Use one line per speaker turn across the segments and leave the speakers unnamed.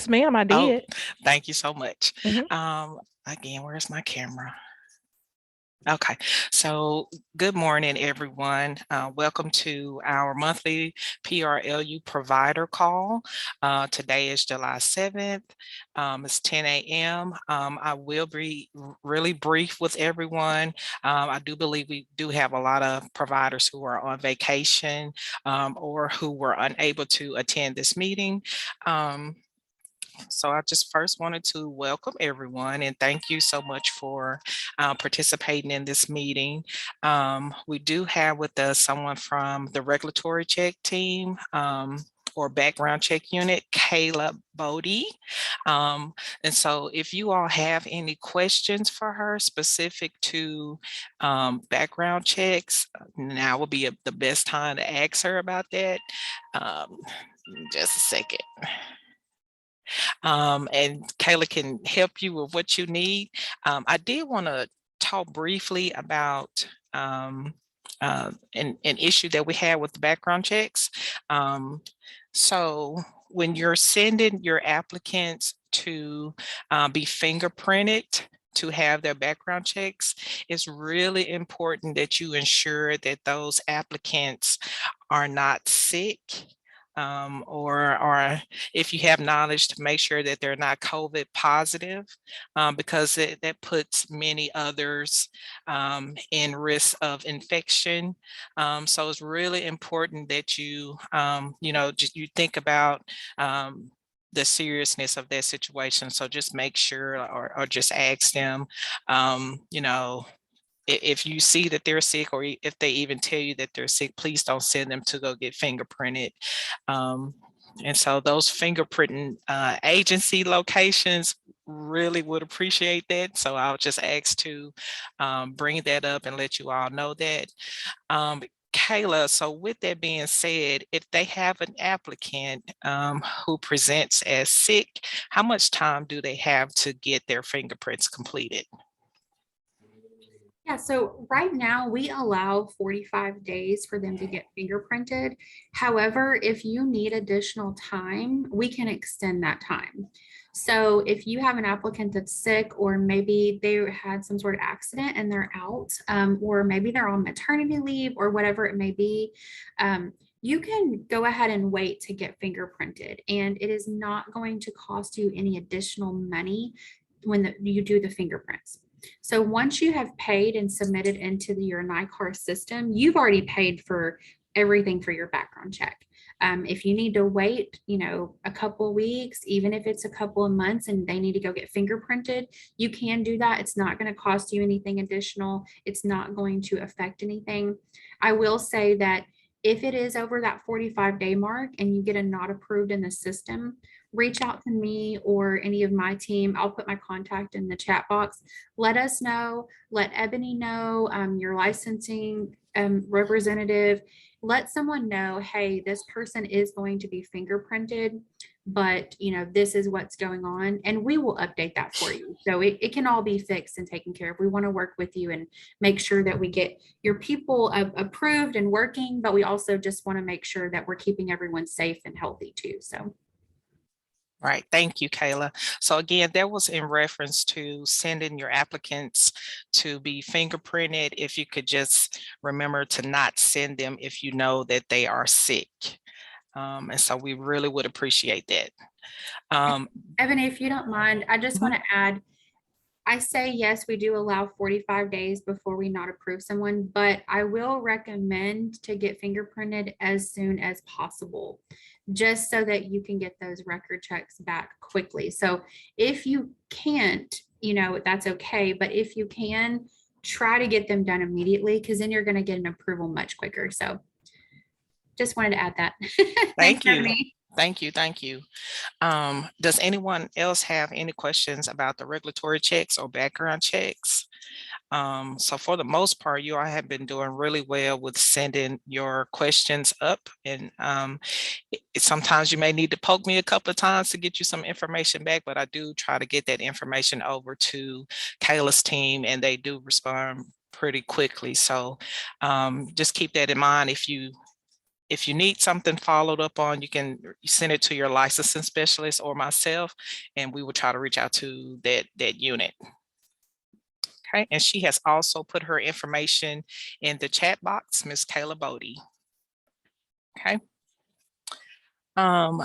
Yes, ma'am, I
Oh,
did.
thank you so much.
Mhm.
Again, where's my camera? Okay, so good morning, everyone. Welcome to our monthly PRLU provider call. Today is July 7th. It's 10 a.m. I will be really brief with everyone. I do believe we do have a lot of providers who are on vacation or who were unable to attend this meeting. So I just first wanted to welcome everyone and thank you so much for participating in this meeting. We do have with us someone from the regulatory check team or background check unit, Kayla Bodie. And so if you all have any questions for her specific to background checks, now would be the best time to ask her about that. Um, just a second. And Kayla can help you with what you need. I did want to talk briefly about an issue that we had with the background checks. So when you're sending your applicants to be fingerprinted, to have their background checks, it's really important that you ensure that those applicants are not sick or if you have knowledge to make sure that they're not COVID positive, because that puts many others in risk of infection. So it's really important that just you think about the seriousness of that situation. So just make sure or just ask them, if you see that they're sick or if they even tell you that they're sick, please don't send them to go get fingerprinted. Um, and so those fingerprinting agency locations really would appreciate that. So I'll just ask to bring that up and let you all know that. Kayla, so with that being said, if they have an applicant who presents as sick, how much time do they have to get their fingerprints completed?
Yeah, so right now we allow 45 days for them to get fingerprinted. However, if you need additional time, we can extend that time. So if you have an applicant that's sick, or maybe they had some sort of accident and they're out, or maybe they're on maternity leave or whatever it may be, you can go ahead and wait to get fingerprinted. And it is not going to cost you any additional money when you do the fingerprints. So once you have paid and submitted into your NICAR system, you've already paid for everything for your background check. If you need to wait, a couple of weeks, even if it's a couple of months and they need to go get fingerprinted, you can do that. It's not going to cost you anything additional. It's not going to affect anything. I will say that if it is over that 45-day mark and you get a not approved in the system, reach out to me or any of my team. I'll put my contact in the chat box. Let us know, let Ebony know, your licensing representative. Let someone know, hey, this person is going to be fingerprinted, but this is what's going on, and we will update that for you. So it can all be fixed and taken care of. We want to work with you and make sure that we get your people approved and working, but we also just want to make sure that we're keeping everyone safe and healthy too. So
Right. Thank you, Kayla. So again, that was in reference to sending your applicants to be fingerprinted. If you could just remember to not send them if you know that they are sick. And so we really would appreciate that.
Ebony, if you don't mind, I just
Mhm.
want to add, I say yes, we do allow 45 days before we not approve someone, but I will recommend to get fingerprinted as soon as possible, just so that you can get those record checks back quickly. So if you can't, that's okay. But if you can, try to get them done immediately, because then you're going to get an approval much quicker. So just wanted to add that. Thanks,
Thank you.
Ebony.
Thank you. Thank you. Does anyone else have any questions about the regulatory checks or background checks? So for the most part, you all have been doing really well with sending your questions up. And sometimes you may need to poke me a couple of times to get you some information back, but I do try to get that information over to Kayla's team and they do respond pretty quickly. So just keep that in mind if you need something followed up on, you can send it to your licensing specialist or myself, and we will try to reach out to that unit. Okay, and she has also put her information in the chat box, Miss Kayla Bodie. Okay.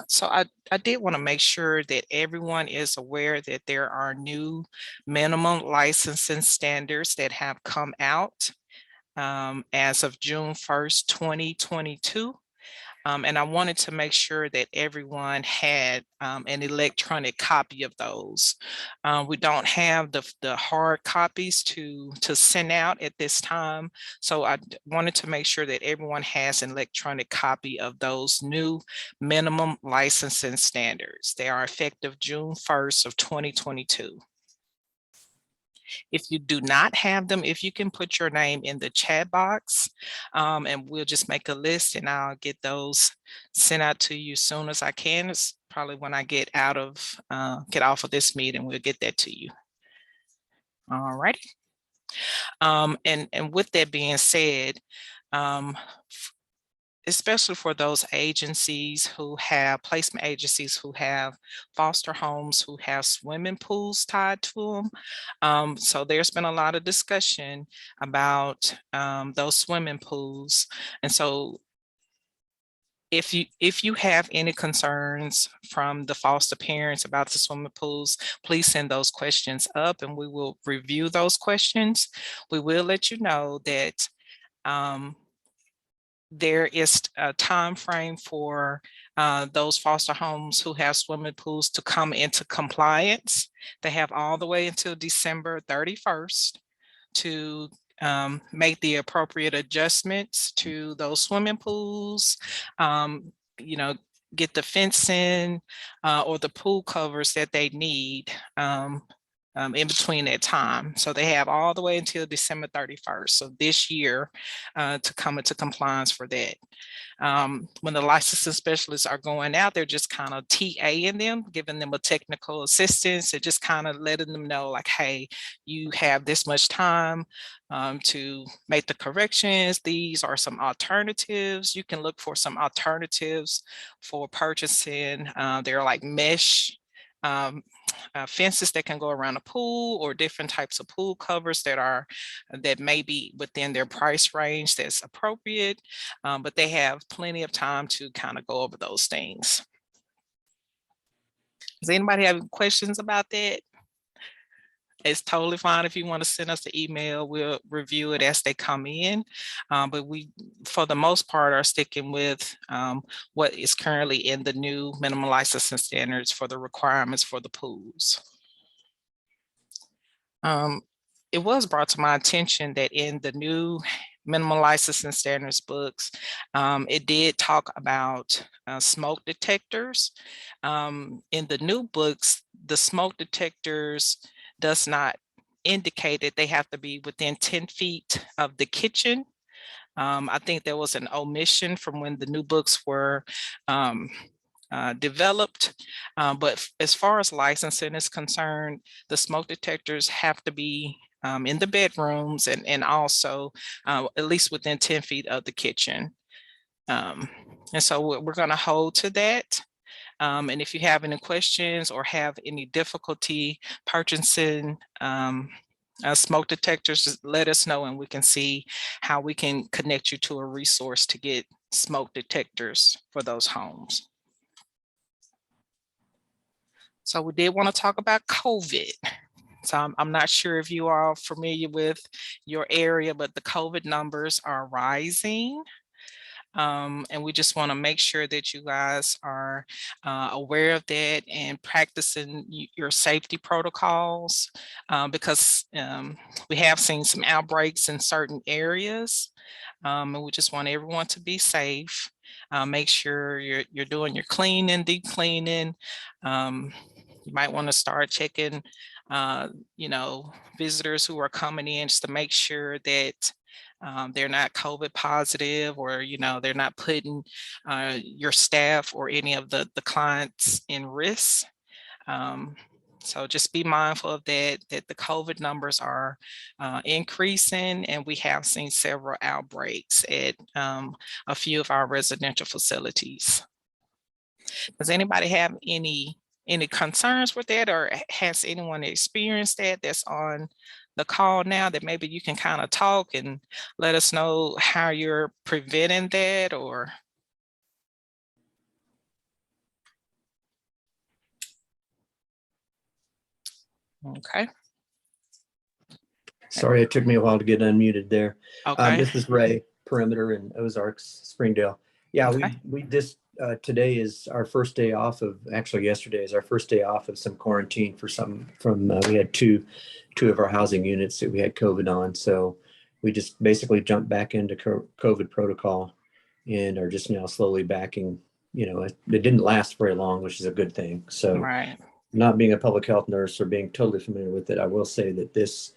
So I did want to make sure that everyone is aware that there are new minimum licensing standards that have come out as of June 1st, 2022. And I wanted to make sure that everyone had an electronic copy of those. We don't have the hard copies to send out at this time. So I wanted to make sure that everyone has an electronic copy of those new minimum licensing standards. They are effective June 1st of 2022. If you do not have them, if you can put your name in the chat box, and we'll just make a list and I'll get those sent out to you as soon as I can. It's probably when I get off of this meeting, we'll get that to you. All right. And with that being said, especially for those agencies who have placement agencies who have foster homes who have swimming pools tied to them. So there's been a lot of discussion about those swimming pools. And so if you have any concerns from the foster parents about the swimming pools, please send those questions up and we will review those questions. We will let you know that there is a time frame for those foster homes who have swimming pools to come into compliance. They have all the way until December 31st to make the appropriate adjustments to those swimming pools, you know, get the fencing or the pool covers that they need in between that time. So they have all the way until December 31st of this year to come into compliance for that. When the licensing specialists are going out, they're just kind of TAing them, giving them a technical assistance and just kind of letting them know like, hey, you have this much time to make the corrections. These are some alternatives. You can look for some alternatives for purchasing. They're like mesh fences that can go around a pool or different types of pool covers that may be within their price range that's appropriate, but they have plenty of time to kind of go over those things. Does anybody have questions about that? It's totally fine if you want to send us the email. We'll review it as they come in. But we, for the most part, are sticking with what is currently in the new minimum licensing standards for the requirements for the pools. It was brought to my attention that in the new minimum licensing standards books, it did talk about smoke detectors. In the new books, the smoke detectors does not indicate that they have to be within 10 feet of the kitchen. I think there was an omission from when the new books were developed. But as far as licensing is concerned, the smoke detectors have to be in the bedrooms and also at least within 10 feet of the kitchen. And so we're going to hold to that. And if you have any questions or have any difficulty purchasing smoke detectors, just let us know and we can see how we can connect you to a resource to get smoke detectors for those homes. So we did want to talk about COVID. So I'm not sure if you are familiar with your area, but the COVID numbers are rising. And we just want to make sure that you guys are aware of that and practicing your safety protocols because we have seen some outbreaks in certain areas. And we just want everyone to be safe. Make sure you're doing your cleaning, deep cleaning. You might want to start checking, visitors who are coming in just to make sure that they're not COVID positive or, they're not putting your staff or any of the clients in risk. So just be mindful of that, that the COVID numbers are increasing, and we have seen several outbreaks at a few of our residential facilities. Does anybody have any concerns with that, or has anyone experienced that that's on the call now, that maybe you can kind of talk and let us know how you're preventing that? Or okay.
Sorry, it took me a while to get unmuted there.
Okay.
This is Ray, Perimeter in Ozarks, Springdale. Yeah,
Okay.
we just, today is our first day off of, actually yesterday is our first day off of some quarantine for we had two of our housing units that we had COVID on. So we just basically jumped back into COVID protocol and are just now slowly backing, it didn't last very long, which is a good thing. So
Right.
not being a public health nurse or being totally familiar with it, I will say that this,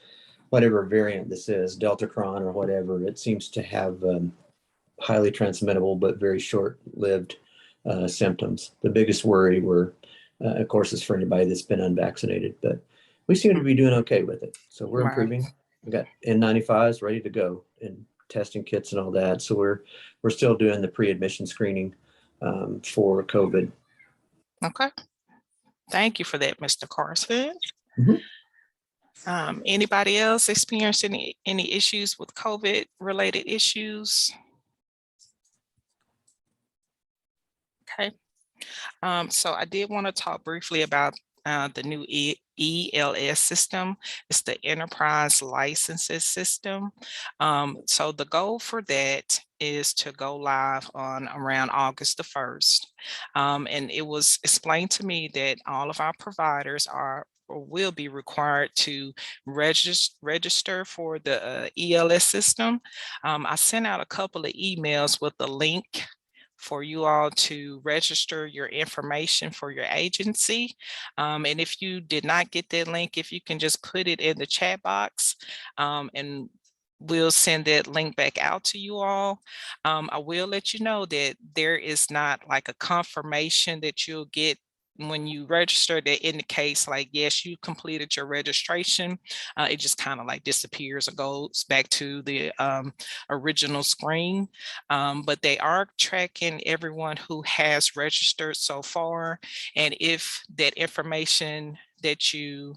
whatever variant this is, Deltacron or whatever, it seems to have highly transmittable but very short-lived symptoms. The biggest worry of course, is for anybody that's been unvaccinated, but we seem to be doing okay with it. So we're
Right.
improving. We got N95s ready to go and testing kits and all that. So we're still doing the pre-admission screening for COVID.
Okay. Thank you for that, Mr. Carson.
Mhm.
Anybody else experience any issues with COVID related issues? Okay. So I did want to talk briefly about the new ELS system. It's the Enterprise Licenses System. So the goal for that is to go live on around August the 1st. And it was explained to me that all of our providers are or will be required to register for the ELS system. I sent out a couple of emails with the link for you all to register your information for your agency. And if you did not get that link, if you can just put it in the chat box, and we'll send that link back out to you all. I will let you know that there is not like a confirmation that you'll get when you register that indicates like, yes, you completed your registration. It just kind of like disappears or goes back to the original screen. But they are tracking everyone who has registered so far. And if that information that you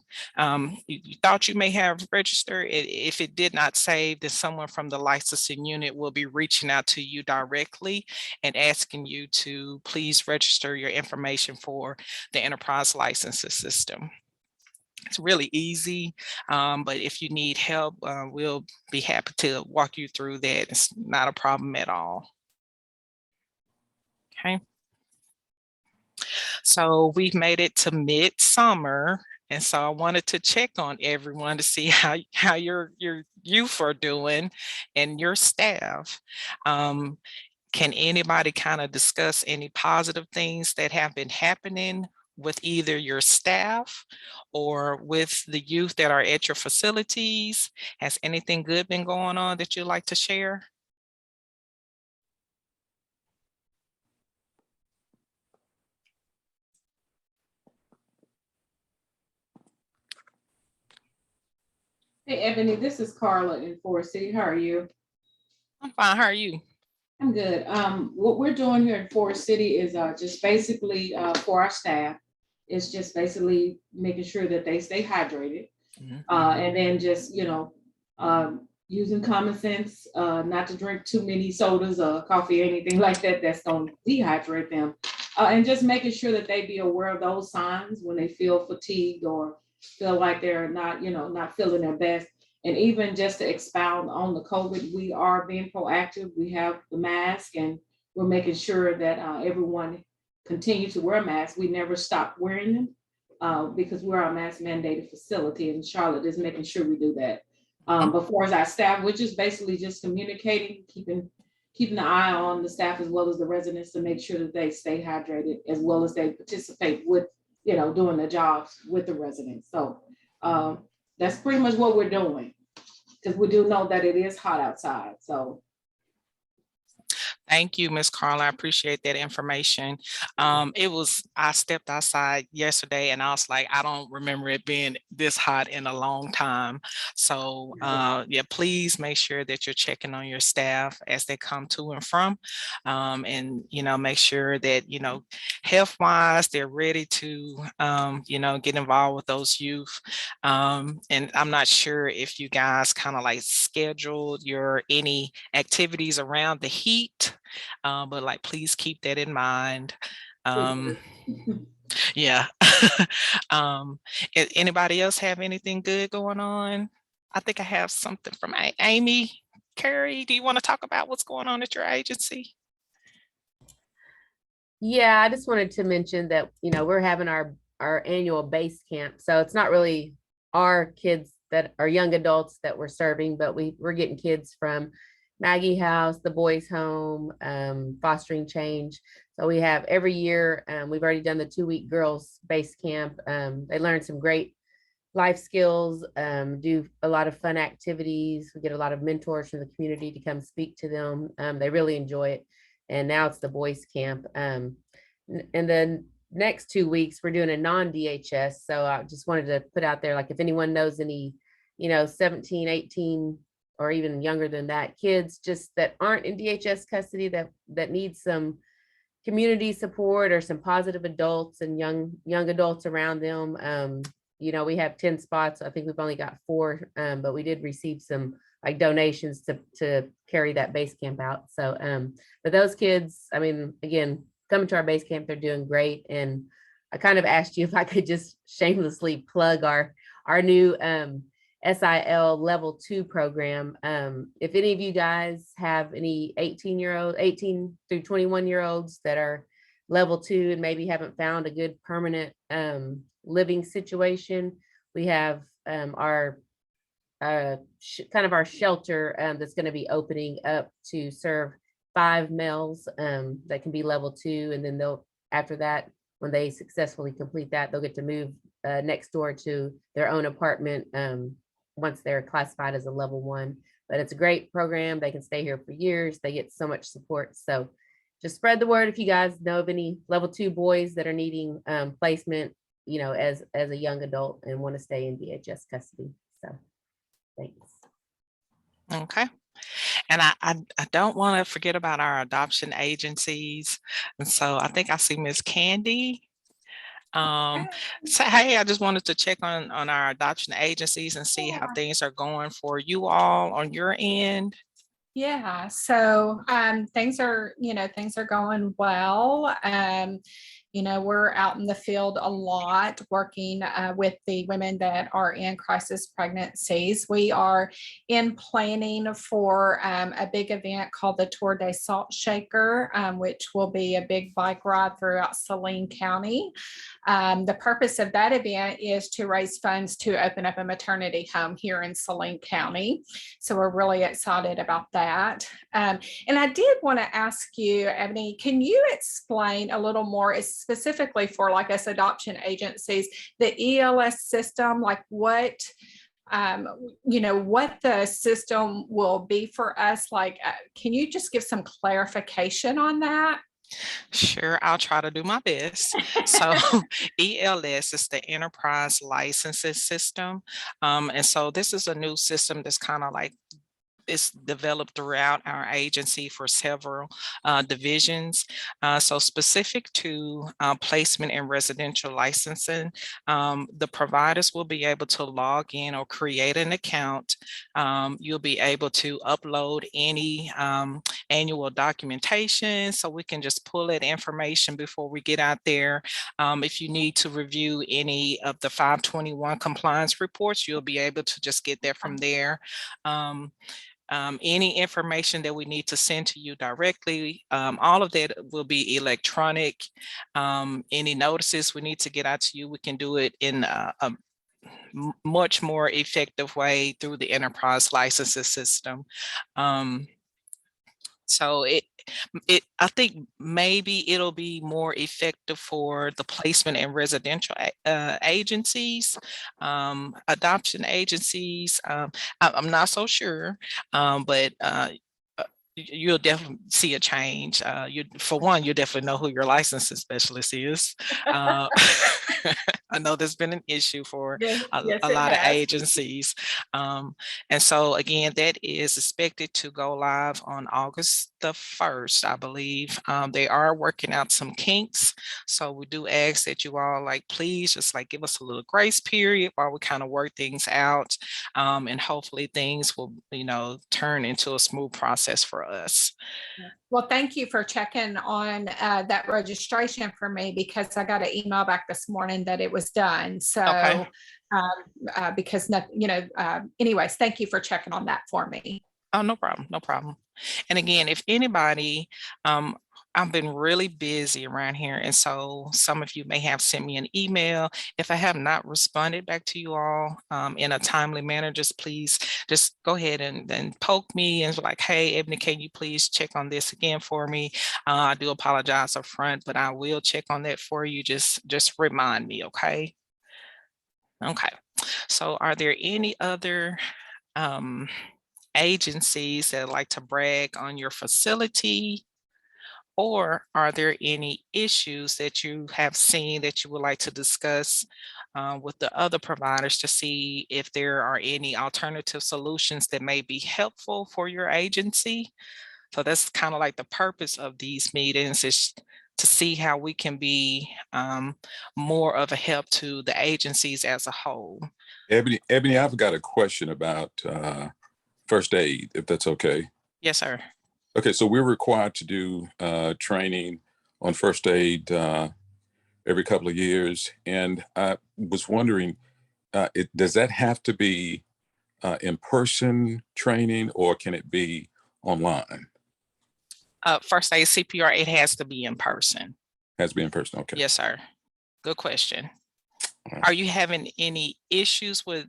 thought you may have registered, if it did not save, then someone from the licensing unit will be reaching out to you directly and asking you to please register your information for the Enterprise Licenses System. It's really easy, but if you need help, we'll be happy to walk you through that. It's not a problem at all. Okay. So we've made it to midsummer, and so I wanted to check on everyone to see how your youth are doing and your staff. Can anybody kind of discuss any positive things that have been happening with either your staff or with the youth that are at your facilities? Has anything good been going on that you'd like to share?
Hey, Ebony, this is Carla in Forest City. How are you?
I'm fine. How are you?
I'm good. What we're doing here in Forest City is just basically for our staff. It's just basically making sure that they stay hydrated. And then just, using common sense, not to drink too many sodas or coffee or anything like that that's going to dehydrate them. And just making sure that they be aware of those signs when they feel fatigued or feel like they're not, not feeling their best. And even just to expound on the COVID, we are being proactive. We have the mask and we're making sure that everyone continue to wear masks. We never stop wearing them because we're a mask mandated facility, and Charlotte is making sure we do that. But for our staff, we're just basically just communicating, keeping an eye on the staff as well as the residents to make sure that they stay hydrated as well as they participate with, doing the jobs with the residents. So that's pretty much what we're doing, because we do know that it is hot outside. So
Thank you, Ms. Carla. I appreciate that information. I stepped outside yesterday and I was like, I don't remember it being this hot in a long time. So yeah, please make sure that you're checking on your staff as they come to and from. And, make sure that, health-wise, they're ready to, get involved with those youth. And I'm not sure if you guys kind of like scheduled any activities around the heat. But like, please keep that in mind. Yeah. Anybody else have anything good going on? I think I have something from Amy. Carrie, do you want to talk about what's going on at your agency?
Yeah, I just wanted to mention that, we're having our annual base camp. So it's not really our kids that are young adults that we're serving, but we're getting kids from Maggie House, the Boys Home, Fostering Change. So we have every year, we've already done the 2-week girls base camp. They learn some great life skills, do a lot of fun activities. We get a lot of mentors from the community to come speak to them. They really enjoy it. And now it's the boys camp. And then next 2 weeks, we're doing a non-DHS. So I just wanted to put out there, like, if anyone knows any, 17, 18, or even younger than that, kids just that aren't in DHS custody that need some community support or some positive adults and young adults around them. We have 10 spots. I think we've only got 4, but we did receive some like donations to carry that base camp out. So, but those kids, I mean, again, coming to our base camp, they're doing great. And I kind of asked you if I could just shamelessly plug our new SIL level 2 program. If any of you guys have any 18 through 21-year-olds that are level 2 and maybe haven't found a good permanent living situation, we have our kind of our shelter that's going to be opening up to serve 5 males that can be level 2. And then after that, when they successfully complete that, they'll get to move next door to their own apartment once they're classified as a level 1. But it's a great program. They can stay here for years. They get so much support. So just spread the word if you guys know of any level 2 boys that are needing placement, as a young adult and want to stay in DHS custody. So thanks.
Okay. And I don't want to forget about our adoption agencies. And so I think I see Miss Candy. So hey, I just wanted to check on our adoption agencies and see how things are going for you all on your end.
Yeah, so things are going well. We're out in the field a lot working with the women that are in crisis pregnancies. We are in planning for a big event called the Tour de Salt Shaker, which will be a big bike ride throughout Saline County. The purpose of that event is to raise funds to open up a maternity home here in Saline County. So we're really excited about that. And I did want to ask you, Ebony, can you explain a little more specifically for like us adoption agencies, the ELS system, like what the system will be for us? Like, can you just give some clarification on that?
Sure, I'll try to do my best. So ELS is the Enterprise Licensing System. And so this is a new system that's kind of like it's developed throughout our agency for several divisions. So specific to placement and residential licensing, the providers will be able to log in or create an account. You'll be able to upload any annual documentation, so we can just pull that information before we get out there. If you need to review any of the 521 compliance reports, you'll be able to just get that from there. Any information that we need to send to you directly, all of that will be electronic. Any notices we need to get out to you, we can do it in a much more effective way through the enterprise licensing system. So I think maybe it'll be more effective for the placement and residential agencies, adoption agencies. I'm not so sure, but you'll definitely see a change. For one, you definitely know who your licensing specialist is. Uh, I know there's been an issue for
Yes,
a
yes, it
lot of
has.
agencies. And so again, that is expected to go live on August the 1st, I believe. They are working out some kinks. So we do ask that you all please just give us a little grace period while we kind of work things out. And hopefully things will, turn into a smooth process for us.
Well, thank you for checking on that registration for me, because I got an email back this morning that it was done. So,
Okay.
because anyways, thank you for checking on that for me.
Oh, no problem. No problem. And again, if anybody, I've been really busy around here. And so some of you may have sent me an email. If I have not responded back to you all in a timely manner, please go ahead and then poke me and be like, hey, Ebony, can you please check on this again for me? I do apologize up front, but I will check on that for you. Just remind me, okay? Okay. So are there any other agencies that like to brag on your facility? Or are there any issues that you have seen that you would like to discuss with the other providers to see if there are any alternative solutions that may be helpful for your agency? So that's kind of like the purpose of these meetings, is to see how we can be more of a help to the agencies as a whole.
Ebony, I've got a question about first aid, if that's okay.
Yes, sir.
Okay, so we're required to do training on first aid every couple of years. And I was wondering, does that have to be in-person training, or can it be online?
First aid CPR, it has to be in person.
Has to be in person, okay.
Yes, sir. Good question.
Right.
Are you having any issues with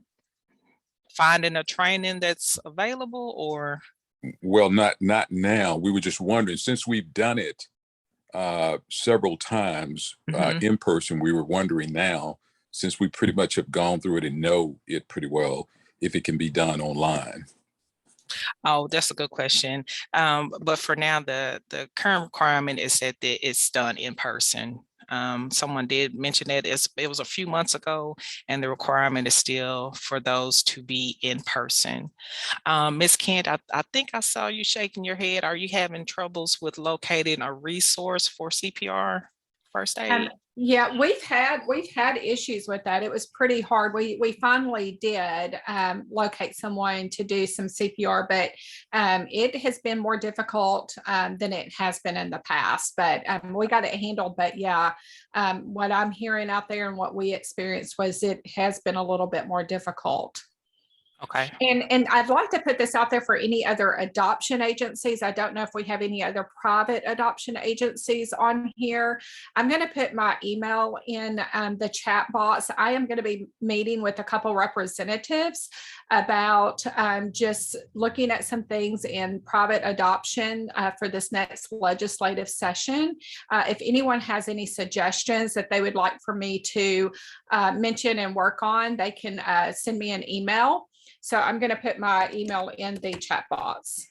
finding a training that's available, or?
Well, not now. We were just wondering, since we've done it several times in person, we were wondering now, since we pretty much have gone through it and know it pretty well, if it can be done online.
Oh, that's a good question. But for now, the current requirement is that it's done in person. Someone did mention that it was a few months ago, and the requirement is still for those to be in person. Ms. Kent, I think I saw you shaking your head. Are you having troubles with locating a resource for CPR first aid?
Yeah, we've had issues with that. It was pretty hard. We finally did locate someone to do some CPR, but it has been more difficult than it has been in the past. But we got it handled. But yeah, what I'm hearing out there and what we experienced was it has been a little bit more difficult.
Okay.
And I'd like to put this out there for any other adoption agencies. I don't know if we have any other private adoption agencies on here. I'm going to put my email in the chat box. I am going to be meeting with a couple representatives about just looking at some things in private adoption for this next legislative session. If anyone has any suggestions that they would like for me to mention and work on, they can send me an email. So I'm going to put my email in the chat box.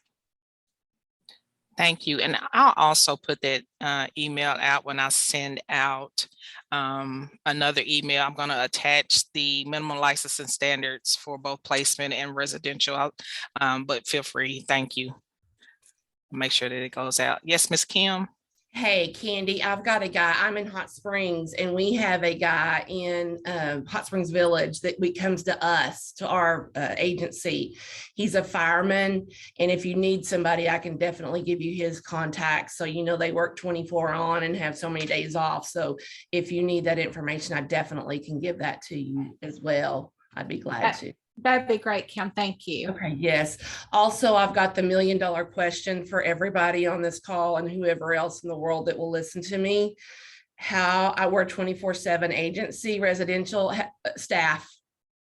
Thank you. And I'll also put that email out when I send out another email. I'm going to attach the minimum licensing standards for both placement and residential, but feel free. Thank you. Make sure that it goes out. Yes, Ms. Kim.
Hey, Candy, I've got a guy. I'm in Hot Springs, and we have a guy in Hot Springs Village that comes to us, to our agency. He's a fireman, and if you need somebody, I can definitely give you his contacts. So, they work 24 on and have so many days off. So if you need that information, I definitely can give that to you as well. I'd be glad to.
That'd be great, Kim. Thank you.
Okay, yes. Also, I've got the $1 million question for everybody on this call and whoever else in the world that will listen to me. How I work 24/7 agency residential staff.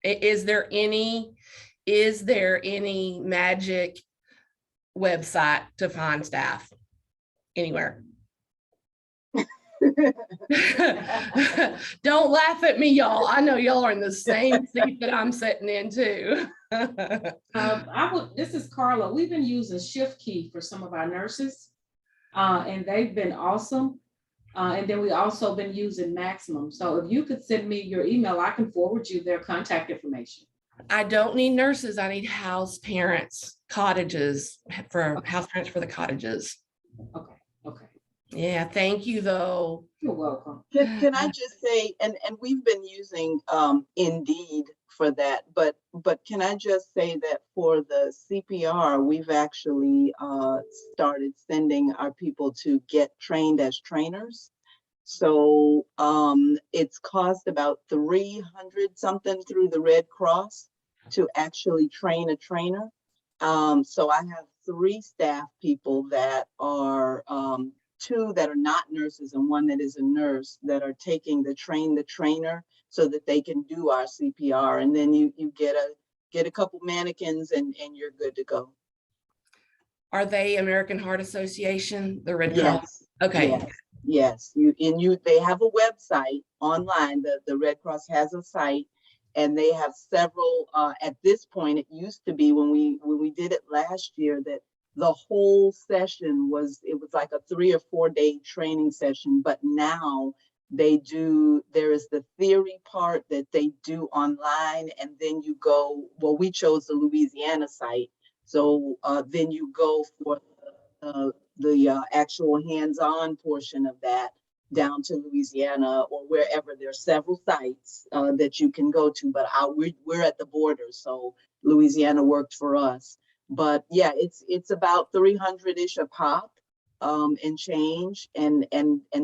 Is there any magic website to find staff anywhere? Don't laugh at me, y'all. I know y'all are in the same seat that I'm sitting in too.
This is Carla. We've been using Shift Key for some of our nurses, and they've been awesome. And then we also been using Maximum. So if you could send me your email, I can forward you their contact information.
I don't need nurses. I need house parents, cottages for house parents for the cottages.
Okay. Okay.
Yeah. Thank you though.
You're welcome.
Can I just say, and we've been using Indeed for that, but can I just say that for the CPR, we've actually started sending our people to get trained as trainers. So it's cost about 300 something through the Red Cross to actually train a trainer. So I have 3 staff people that are 2 that are not nurses and 1 that is a nurse that are taking the trainer so that they can do our CPR. And then you get a couple mannequins and you're good to go.
Are they American Heart Association, the Red Cross? Okay.
Yes. They have a website online. The Red Cross has a site, and they have several. At this point, it used to be when we did it last year that the whole session was like a 3 or 4 day training session. But now there is the theory part that they do online, and then you go. Well, we chose the Louisiana site, so then you go for the actual hands-on portion of that down to Louisiana or wherever. There are several sites that you can go to, but we're at the border, so Louisiana worked for us. But yeah, it's about 300-ish a pop and change, and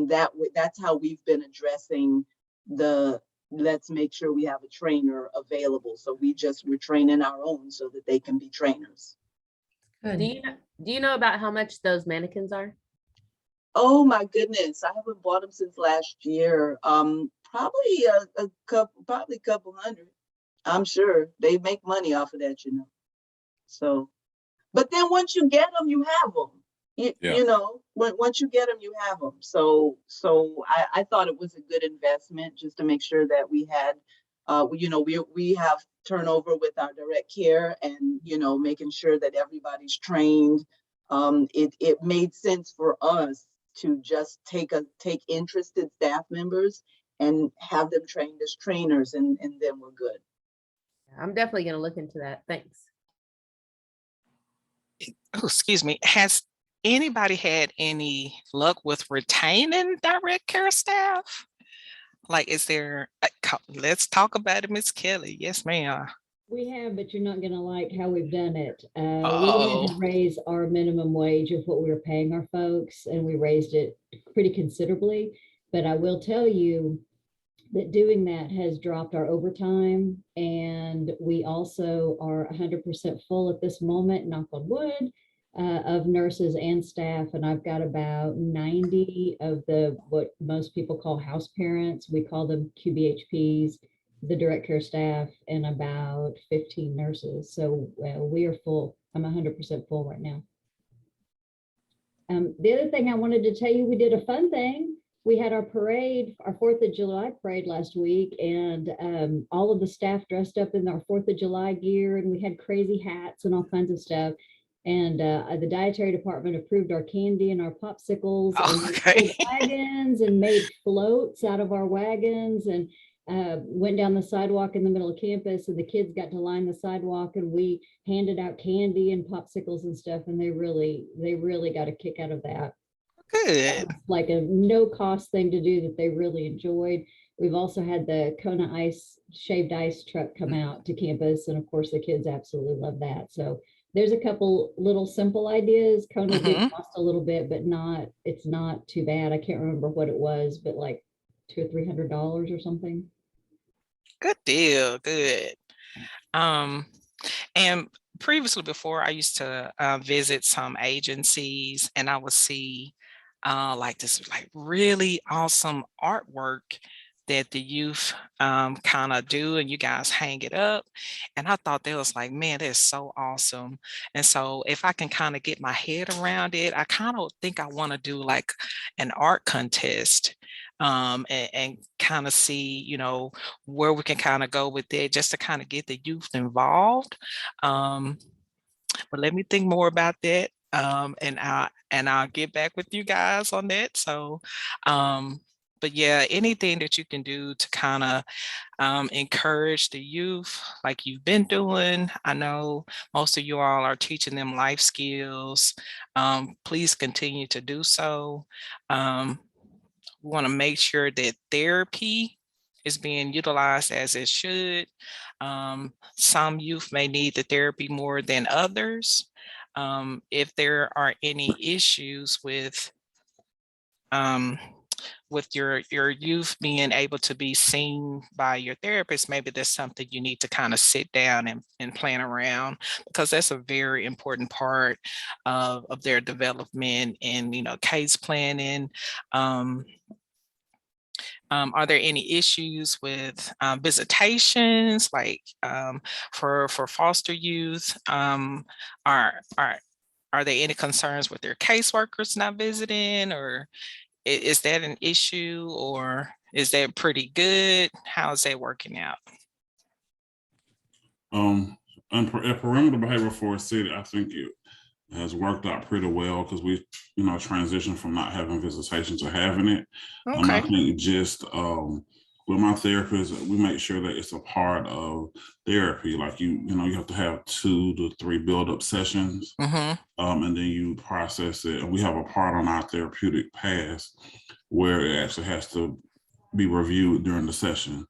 that's how we've been addressing let's make sure we have a trainer available. So we're training our own so that they can be trainers.
Good.
Do you know about how much those mannequins are?
Oh my goodness, I haven't bought them since last year. Probably a couple hundred. I'm sure they make money off of that, So, but then once you get them, you have them. Once you get them, you have them. So I thought it was a good investment just to make sure that we had, we have turnover with our direct care, and making sure that everybody's trained. It made sense for us to just take interested staff members and have them trained as trainers, and then we're good.
I'm definitely going to look into that. Thanks.
Oh, excuse me. Has anybody had any luck with retaining direct care staff? Like, is there, let's talk about it, Miss Kelly. Yes, ma'am.
We have, but you're not going to like how we've done it. We had
Uh-oh.
to raise our minimum wage of what we were paying our folks, and we raised it pretty considerably. But I will tell you that doing that has dropped our overtime, and we also are 100% full at this moment, knock on wood, of nurses and staff. And I've got about 90 of what most people call house parents. We call them QBHPs, the direct care staff, and about 15 nurses. So we are full. I'm 100% full right now. The other thing I wanted to tell you, we did a fun thing. We had our parade, our 4th of July parade last week, and all of the staff dressed up in our 4th of July gear, and we had crazy hats and all kinds of stuff. And the dietary department approved our candy and our popsicles, and we pulled wagons and made floats out of our wagons, and went down the sidewalk in the middle of campus, and the kids got to line the sidewalk, and we handed out candy and popsicles and stuff, and they really got a kick out of that.
Good.
Like a no cost thing to do that they really enjoyed. We've also had the Kona shaved ice truck come out to campus, and of course the kids absolutely love that. So there's a couple little simple ideas. Kona did cost a little bit, but it's not too bad. I can't remember what it was, but like $200 or $300 or something.
Good deal. Good. And previously, before, I used to visit some agencies, and I would see like this really awesome artwork that the youth kind of do, and you guys hang it up. And I thought that was like, man, that's so awesome. And so if I can kind of get my head around it, I kind of think I want to do like an art contest and kind of see, where we can kind of go with it, just to kind of get the youth involved. But let me think more about that. And I'll get back with you guys on that. So, but yeah, anything that you can do to kind of encourage the youth like you've been doing. I know most of you all are teaching them life skills. Please continue to do so. We want to make sure that therapy is being utilized as it should. Some youth may need the therapy more than others. If there are any issues with your youth being able to be seen by your therapist, maybe that's something you need to kind of sit down and plan around, because that's a very important part of their development and, case planning. Are there any issues with visitations, like for foster youth? Are there any concerns with their caseworkers not visiting, or is that an issue, or is that pretty good? How is that working out?
And perimeter behavior for a city, I think it has worked out pretty well, because we, transitioned from not having visitation to having it. I think just with my therapist, we make sure that it's a part of therapy. Like you have to have 2 to 3 build-up sessions, and then you process it. And we have a part on our therapeutic path where it actually has to be reviewed during the session.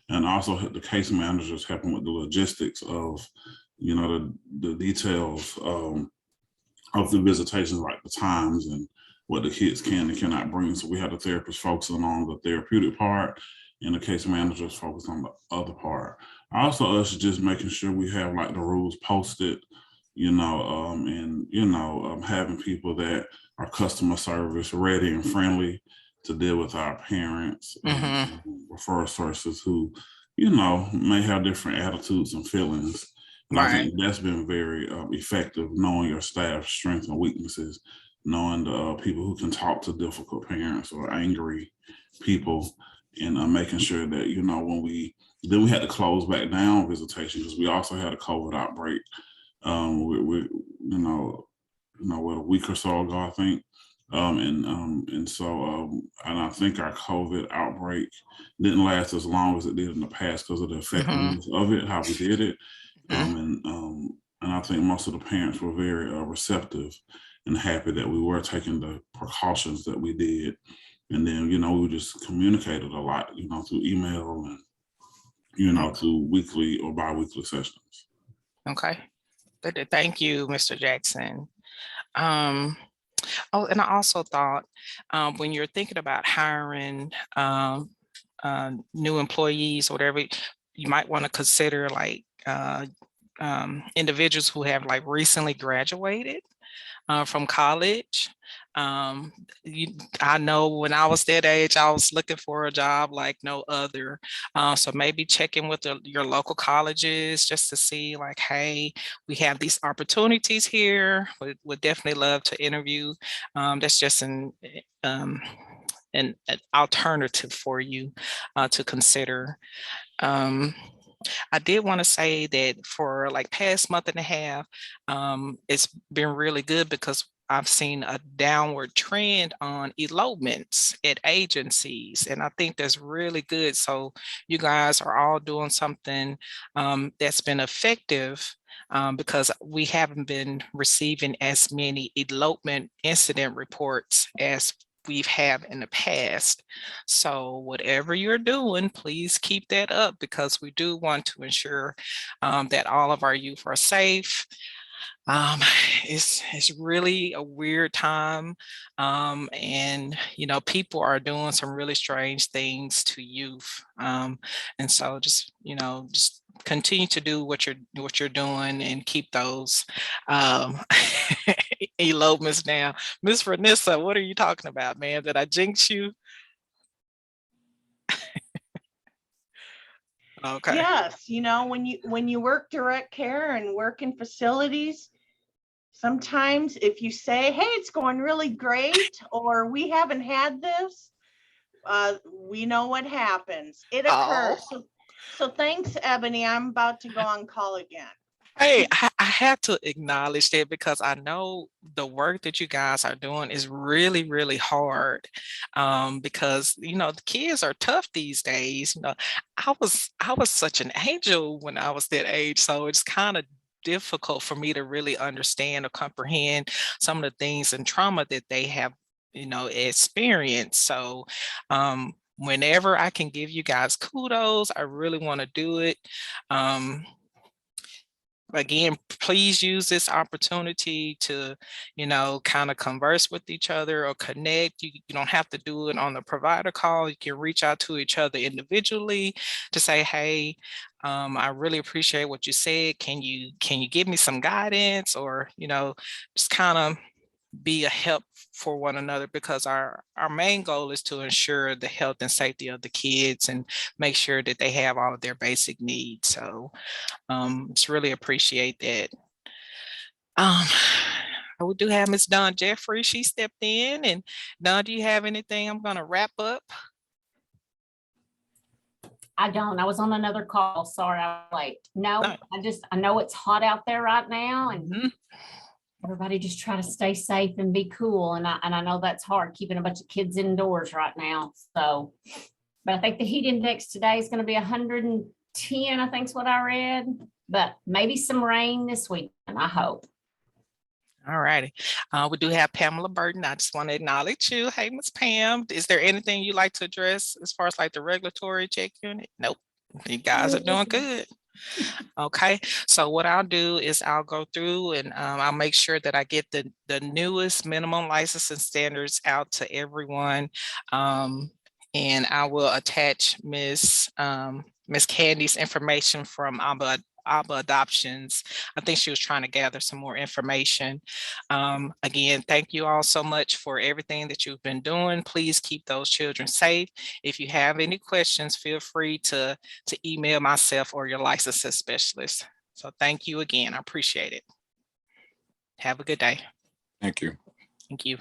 And also the case managers helping with the logistics of, the details of the visitations, like the times and what the kids can and cannot bring. So we have the therapist focusing on the therapeutic part, and the case managers focus on the other part. Also, us just making sure we have like the rules posted, and having people that are customer service ready and friendly to deal with our parents, referral sources who, may have different attitudes and feelings. And I think that's been very effective, knowing your staff's strengths and weaknesses, knowing the people who can talk to difficult parents or angry people, and making sure that, when we had to close back down visitation, because we also had a COVID outbreak, with a week or so ago, I think. And I think our COVID outbreak didn't last as long as it did in the past because of the effectiveness of it, how we did it. And I think most of the parents were very receptive and happy that we were taking the precautions that we did. And then, we just communicated a lot, through email and, through weekly or bi-weekly sessions.
Okay. Good. Thank you, Mr. Jackson. And I also thought when you're thinking about hiring new employees or whatever, you might want to consider like individuals who have like recently graduated from college. I know when I was that age, I was looking for a job like no other. So maybe checking with your local colleges just to see like, hey, we have these opportunities here. Would definitely love to interview. That's just an alternative for you to consider. I did want to say that for like past month and a half, it's been really good because I've seen a downward trend on elopements at agencies, and I think that's really good. So you guys are all doing something that's been effective because we haven't been receiving as many elopement incident reports as we've had in the past. So whatever you're doing, please keep that up, because we do want to ensure that all of our youth are safe. It's really a weird time, and people are doing some really strange things to youth, and so just continue to do what you're doing and keep those elopements down. Miss Vanessa, what are you talking about, man? Did I jinx you? Okay.
Yes, when you work direct care and work in facilities, sometimes if you say, hey, it's going really great, or we haven't had this, we know what happens. It
Oh.
occurs. So thanks, Ebony. I'm about to go on call again.
Hey, I have to acknowledge that because I know the work that you guys are doing is really, really hard. Because the kids are tough these days. I was such an angel when I was that age, so it's kind of difficult for me to really understand or comprehend some of the things and trauma that they have, experienced. So, whenever I can give you guys kudos, I really want to do it. Again, please use this opportunity to, kind of converse with each other or connect. You don't have to do it on the provider call. You can reach out to each other individually to say, hey, I really appreciate what you said. Can you give me some guidance, or, just kind of be a help for one another, because our main goal is to ensure the health and safety of the kids and make sure that they have all of their basic needs. So just really appreciate that. We do have Miss Dawn Jeffrey. She stepped in. And Dawn, do you have anything? I'm going to wrap up.
I don't. I was on another call. Sorry, I'm late. No, I know it's hot out there right now, and everybody just try to stay safe and be cool. And I know that's hard, keeping a bunch of kids indoors right now. So, but I think the heat index today is going to be 110, I think is what I read, but maybe some rain this week, and I hope.
All righty. We do have Pamela Burton. I just want to acknowledge you. Hey, Miss Pam, is there anything you'd like to address as far as like the regulatory check unit? Nope. You guys are doing good. Okay, so what I'll do is I'll go through and I'll make sure that I get the newest minimum licensing standards out to everyone. And I will attach Miss Candy's information from ABBA Adoptions. I think she was trying to gather some more information. Again, thank you all so much for everything that you've been doing. Please keep those children safe. If you have any questions, feel free to email myself or your licensing specialist. So thank you again. I appreciate it. Have a good day.
Thank you.
Thank you.